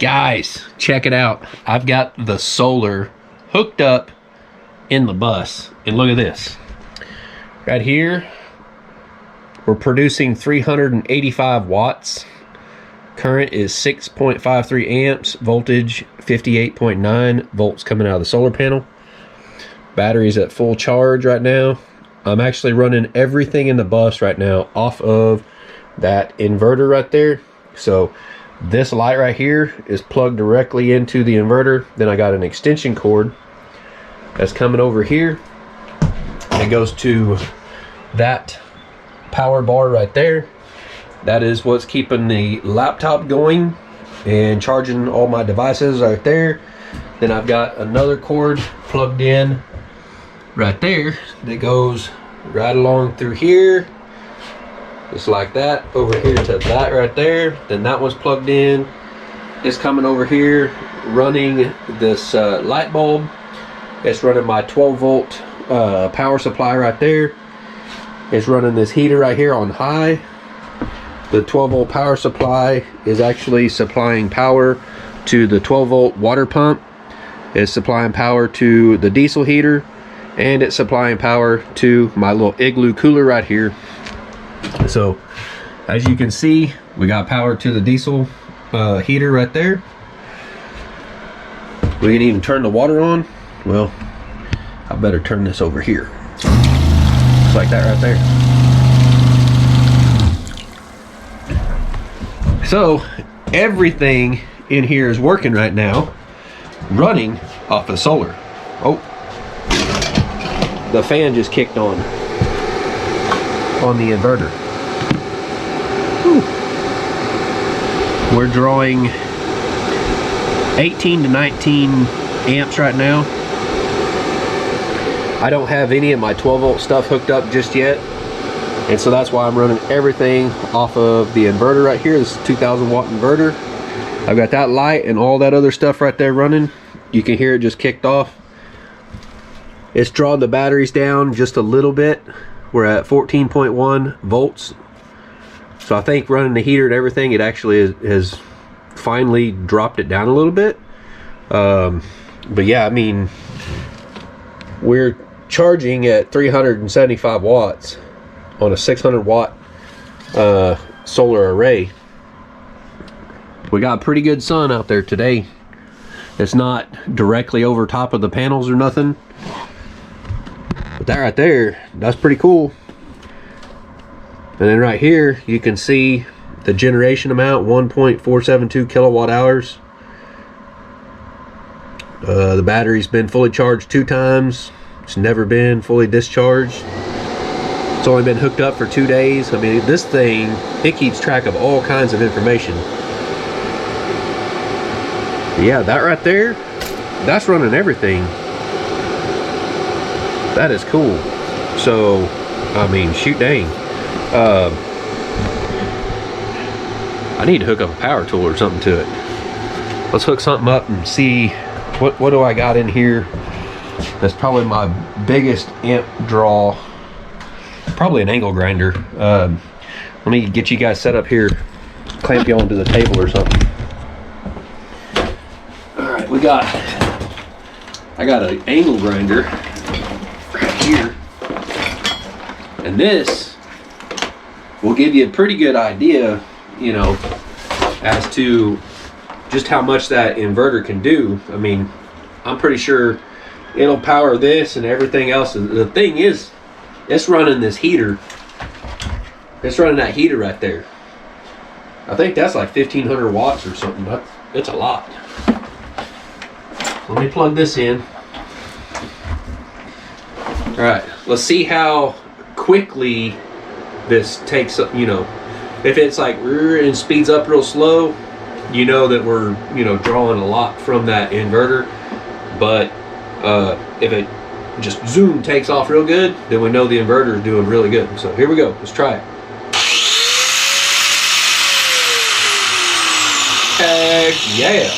Guys, check it out. I've got the solar hooked up in the bus, and look at this. Right here, we're producing 385 watts. Current is 6.53 amps, voltage 58.9 volts coming out of the solar panel. Battery's at full charge right now. I'm actually running everything in the bus right now off of that inverter right there. So this light right here is plugged directly into the inverter. Then I got an extension cord that's coming over here. It goes to that power bar right there. That is what's keeping the laptop going and charging all my devices right there. Then I've got another cord plugged in right there that goes right along through here, just like that, over here to that right there. Then that one's plugged in. It's coming over here, running this light bulb. It's running my 12 volt power supply right there. It's running this heater right here on high. The 12 volt power supply is actually supplying power to the 12 volt water pump. It's supplying power to the diesel heater, and it's supplying power to my little Igloo cooler right here. So as you can see, we got power to the diesel heater right there. We can even turn the water on. Well, I better turn this over here. Just like that right there. So everything in here is working right now, running off of solar. Oh, the fan just kicked on the inverter. Whew. We're drawing 18 to 19 amps right now. I don't have any of my 12 volt stuff hooked up just yet, and so that's why I'm running everything off of the inverter right here. This 2000 watt inverter. I've got that light and all that other stuff right there running. You can hear it just kicked off. It's drawing the batteries down just a little bit. We're at 14.1 volts. So I think running the heater and everything, it actually has finally dropped it down a little bit. But yeah, I mean, we're charging at 375 watts on a 600 watt solar array. We got pretty good sun out there today. It's not directly over top of the panels or nothing, but that right there, that's pretty cool. And then right here you can see the generation amount, 1.472 kilowatt hours. The battery's been fully charged 2 times. It's never been fully discharged. It's only been hooked up for 2 days. I mean, this thing, it keeps track of all kinds of information. Yeah, that right there, that's running everything. That is cool. So, I mean, shoot dang. I need to hook up a power tool or something to it. Let's hook something up and see what do I got in here. That's probably my biggest amp draw. Probably an angle grinder. Let me get you guys set up here, clamp you onto the table or something. Alright, I got an angle grinder right here. And this will give you a pretty good idea, you know, as to just how much that inverter can do. I mean, I'm pretty sure it'll power this and everything else. The thing is, it's running this heater. It's running that heater right there. I think that's like 1500 watts or something. It's a lot. Let me plug this in. All right, let's see how quickly this takes up, you know. If it's like and speeds up real slow, you know that we're, you know, drawing a lot from that inverter. But if it just zoom takes off real good, then we know the inverter is doing really good. So here we go, let's try it. Heck yeah.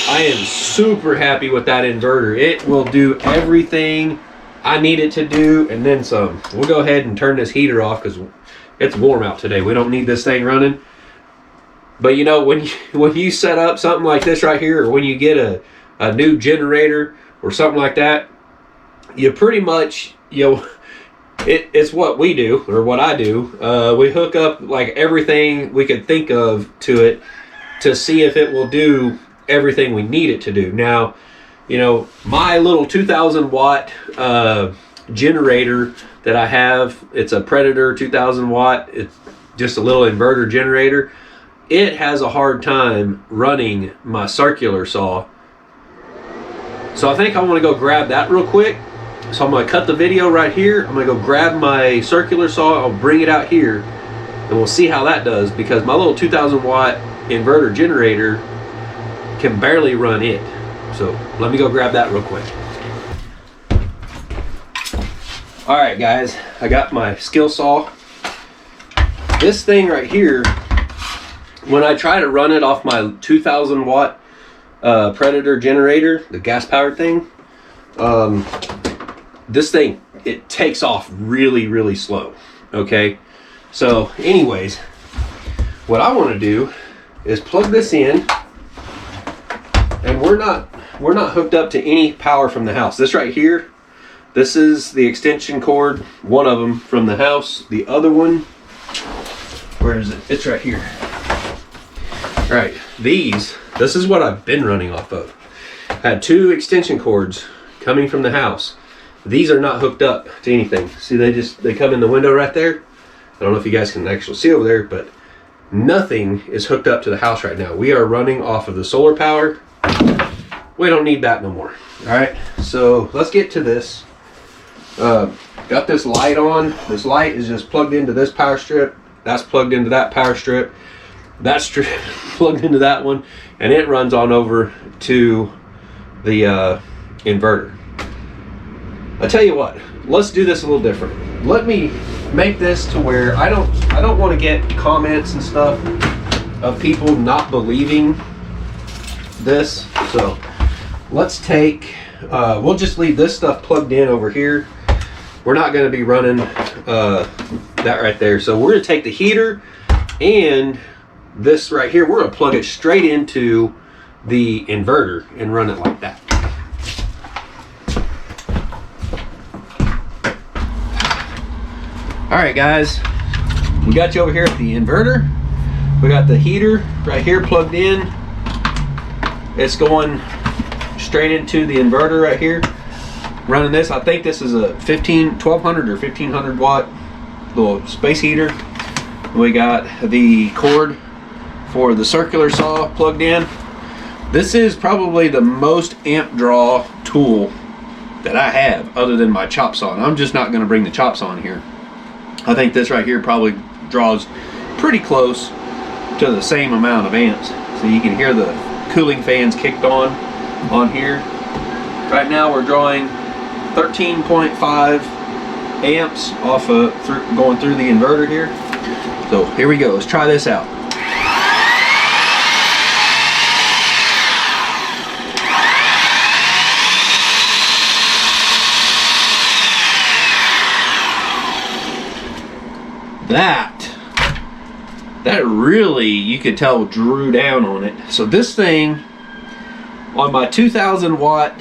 I am super happy with that inverter. It will do everything I need it to do, and then some. We'll go ahead and turn this heater off because it's warm out today. We don't need this thing running. But you know, when you set up something like this right here, or when you get a new generator or something like that, you pretty much, you know, it's what we do, or what I do. We hook up like everything we could think of to it to see if it will do everything we need it to do. Now, you know, my little 2,000 watt generator that I have, it's a Predator 2,000 watt. It's just a little inverter generator. It has a hard time running my circular saw. So I think I want to go grab that real quick. So I'm going to cut the video right here. I'm going to go grab my circular saw. I'll bring it out here and we'll see how that does, because my little 2,000 watt inverter generator can barely run it. So let me go grab that real quick. All right, guys, I got my skill saw. This thing right here, when I try to run it off my 2,000 watt Predator generator, the gas powered thing, this thing, it takes off really, really slow. Okay, so anyways, what I want to do is plug this in, and we're not hooked up to any power from the house. This right here, this is the extension cord, one of them from the house. The other one, where is it? It's right here. All right, this is what I've been running off of. I had 2 extension cords coming from the house. These are not hooked up to anything. See, they come in the window right there. I don't know if you guys can actually see over there, but nothing is hooked up to the house right now. We are running off of the solar power. We don't need that no more. All right, so let's get to this. Got this light on. This light is just plugged into this power strip. That's plugged into that power strip. That's plugged into that one, and it runs on over to the inverter. I tell you what, let's do this a little different. Let me make this to where I don't want to get comments and stuff of people not believing this. So let's take, we'll just leave this stuff plugged in over here. We're not going to be running that right there. So we're going to take the heater and this right here, we're going to plug it straight into the inverter and run it like that. All right, guys, we got you over here at the inverter. We got the heater right here plugged in. It's going straight into the inverter right here. Running this, I think this is a 1200 or 1500 watt little space heater. We got the cord for the circular saw plugged in. This is probably the most amp draw tool that I have other than my chop saw. And I'm just not going to bring the chop saw in here. I think this right here probably draws pretty close to the same amount of amps. So you can hear the cooling fans kicked on here. Right now we're drawing 13.5 amps off of going through the inverter here. So here we go. Let's try this out. That really, you could tell, drew down on it. So this thing on my 2,000 watt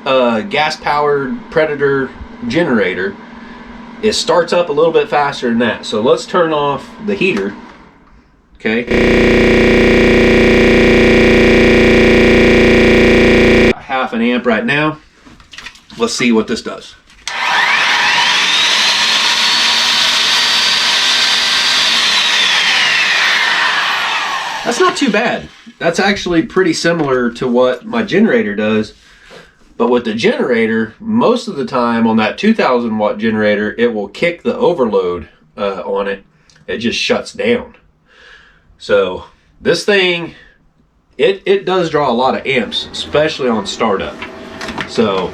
gas powered Predator generator, it starts up a little bit faster than that. So let's turn off the heater. Okay, half an amp right now. Let's see what this does. That's not too bad. That's actually pretty similar to what my generator does. But with the generator, most of the time on that 2,000 watt generator, it will kick the overload on it. It just shuts down. So this thing, it does draw a lot of amps, especially on startup. So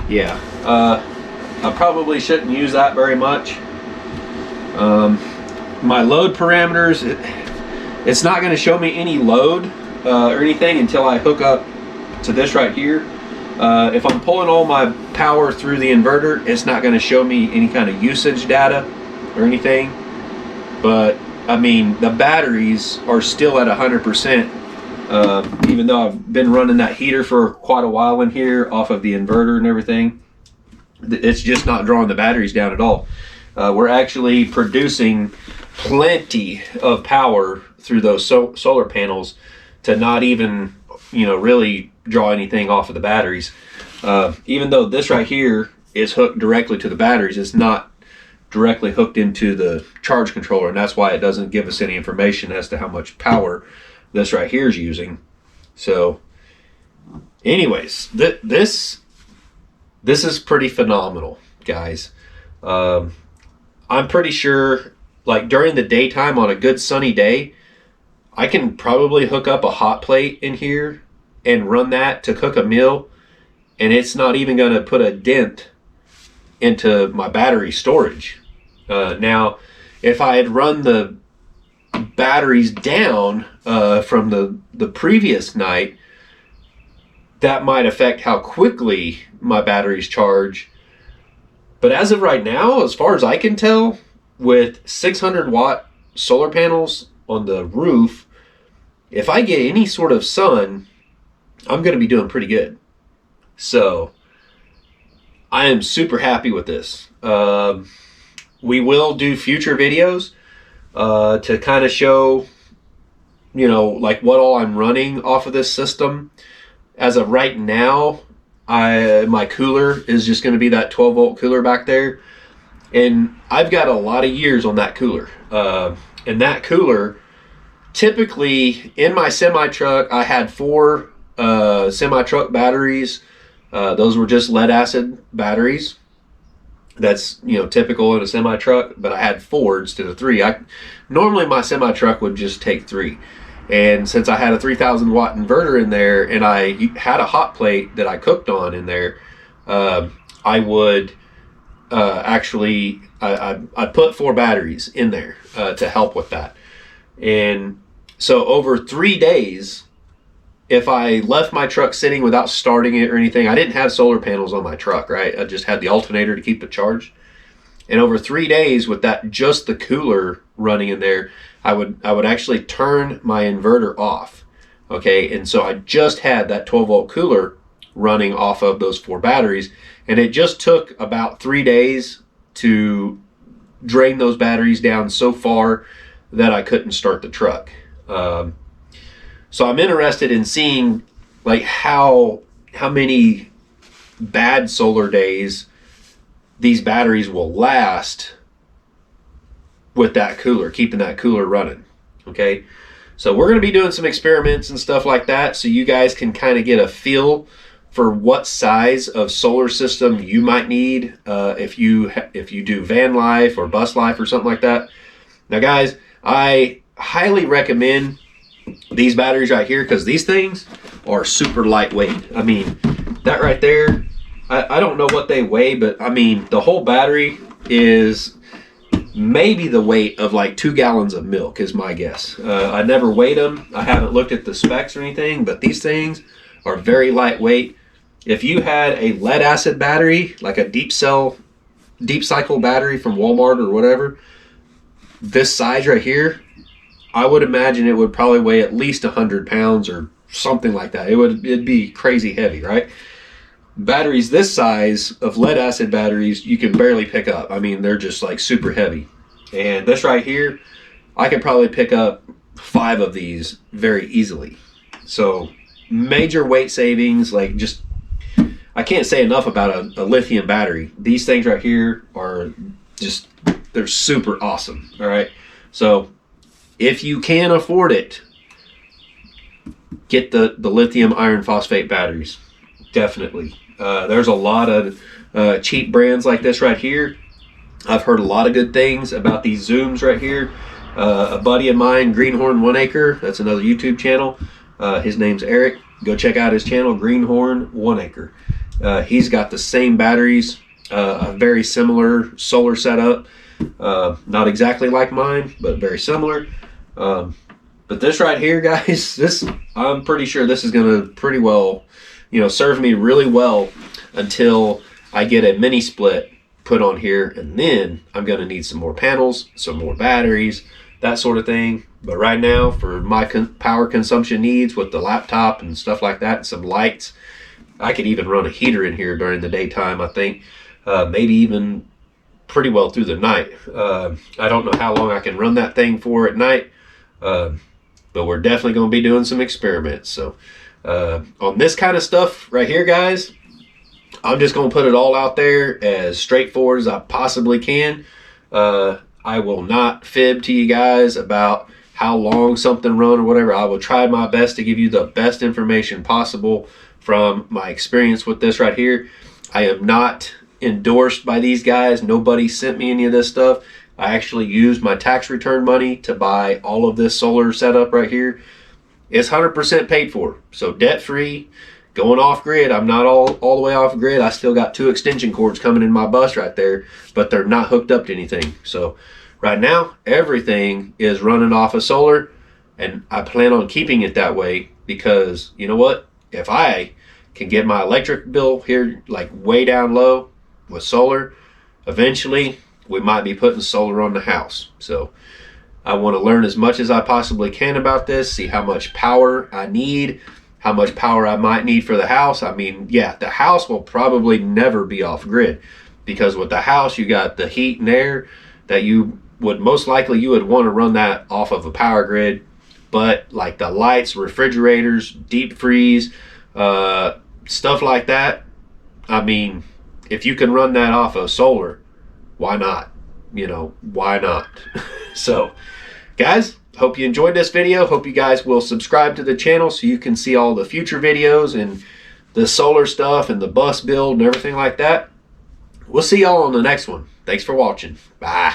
yeah, I probably shouldn't use that very much. My load parameters, it's not going to show me any load or anything until I hook up to this right here. If I'm pulling all my power through the inverter, it's not going to show me any kind of usage data or anything. But I mean, the batteries are still at 100%, even though I've been running that heater for quite a while in here off of the inverter and everything. It's just not drawing the batteries down at all. We're actually producing plenty of power through those solar panels to not even, really draw anything off of the batteries. Even though this right here is hooked directly to the batteries, it's not directly hooked into the charge controller, and that's why it doesn't give us any information as to how much power this right here is using. So anyways, this is pretty phenomenal, guys. I'm pretty sure, like, during the daytime on a good sunny day, I can probably hook up a hot plate in here and run that to cook a meal, and it's not even going to put a dent into my battery storage. Now, if I had run the batteries down from the previous night, that might affect how quickly my batteries charge. But as of right now, as far as I can tell, with 600 watt solar panels on the roof, if I get any sort of sun, I'm going to be doing pretty good. So I am super happy with this. We will do future videos to kind of show, like what all I'm running off of this system. As of right now, my cooler is just going to be that 12 volt cooler back there. And I've got a lot of years on that cooler. And that cooler, typically in my semi-truck, I had 4 semi-truck batteries. Those were just lead acid batteries. That's, typical in a semi-truck, but I had 4 instead of 3. Normally my semi-truck would just take 3. And since I had a 3,000 watt inverter in there and I had a hot plate that I cooked on in there, I would actually, I put 4 batteries in there to help with that. And so over 3 days, if I left my truck sitting without starting it or anything, I didn't have solar panels on my truck, right? I just had the alternator to keep it charged. And over 3 days with that, just the cooler running in there, I would actually turn my inverter off. Okay, and so I just had that 12 volt cooler running off of those 4 batteries, and it just took about 3 days to drain those batteries down so far that I couldn't start the truck. So I'm interested in seeing like how many bad solar days these batteries will last with that cooler, keeping that cooler running. Okay, so we're going to be doing some experiments and stuff like that, so you guys can kind of get a feel for what size of solar system you might need if you do van life or bus life or something like that. Now guys, I highly recommend these batteries right here, because these things are super lightweight. I mean, that right there, I don't know what they weigh, but I mean, the whole battery is maybe the weight of like 2 gallons of milk is my guess. I never weighed them. I haven't looked at the specs or anything, but these things are very lightweight. If you had a lead acid battery, like a deep cycle battery from Walmart or whatever, this size right here, I would imagine it would probably weigh at least 100 pounds or something like that. It'd be crazy heavy, right? Batteries this size of lead acid batteries, you can barely pick up. I mean, they're just like super heavy. And this right here, I could probably pick up 5 of these very easily. So major weight savings, like just, I can't say enough about a lithium battery. These things right here are just, they're super awesome. All right. So if you can afford it, get the lithium iron phosphate batteries. Definitely. There's a lot of cheap brands like this right here. I've heard a lot of good things about these Zooms right here. A buddy of mine, Greenhorn 1 Acre, that's another YouTube channel. His name's Eric. Go check out his channel, Greenhorn 1 Acre. He's got the same batteries, a very similar solar setup. Not exactly like mine, but very similar. But this right here, guys, I'm pretty sure this is going to pretty well, serve me really well until I get a mini split put on here, and then I'm going to need some more panels, some more batteries, that sort of thing. But right now, for my power consumption needs with the laptop and stuff like that, and some lights, I could even run a heater in here during the daytime, I think. Maybe even pretty well through the night. I don't know how long I can run that thing for at night, but we're definitely going to be doing some experiments. So on this kind of stuff right here, guys, I'm just going to put it all out there as straightforward as I possibly can. I will not fib to you guys about how long something run or whatever. I will try my best to give you the best information possible from my experience with this right here. I am not endorsed by these guys. Nobody sent me any of this stuff. I actually used my tax return money to buy all of this solar setup right here. It's 100% paid for, so debt free, going off grid. I'm not all the way off grid. I still got 2 extension cords coming in my bus right there, but they're not hooked up to anything. So right now everything is running off of solar, and I plan on keeping it that way, because you know what, if I can get my electric bill here like way down low with solar, eventually we might be putting solar on the house. So I want to learn as much as I possibly can about this, see how much power I need, how much power I might need for the house. I mean, yeah, the house will probably never be off grid, because with the house you got the heat and air that you would most likely you would want to run that off of a power grid. But like the lights, refrigerators, deep freeze, stuff like that, I mean, if you can run that off of solar, why not? Why not? So guys, hope you enjoyed this video. Hope you guys will subscribe to the channel so you can see all the future videos and the solar stuff and the bus build and everything like that. We'll see y'all on the next one. Thanks for watching. Bye.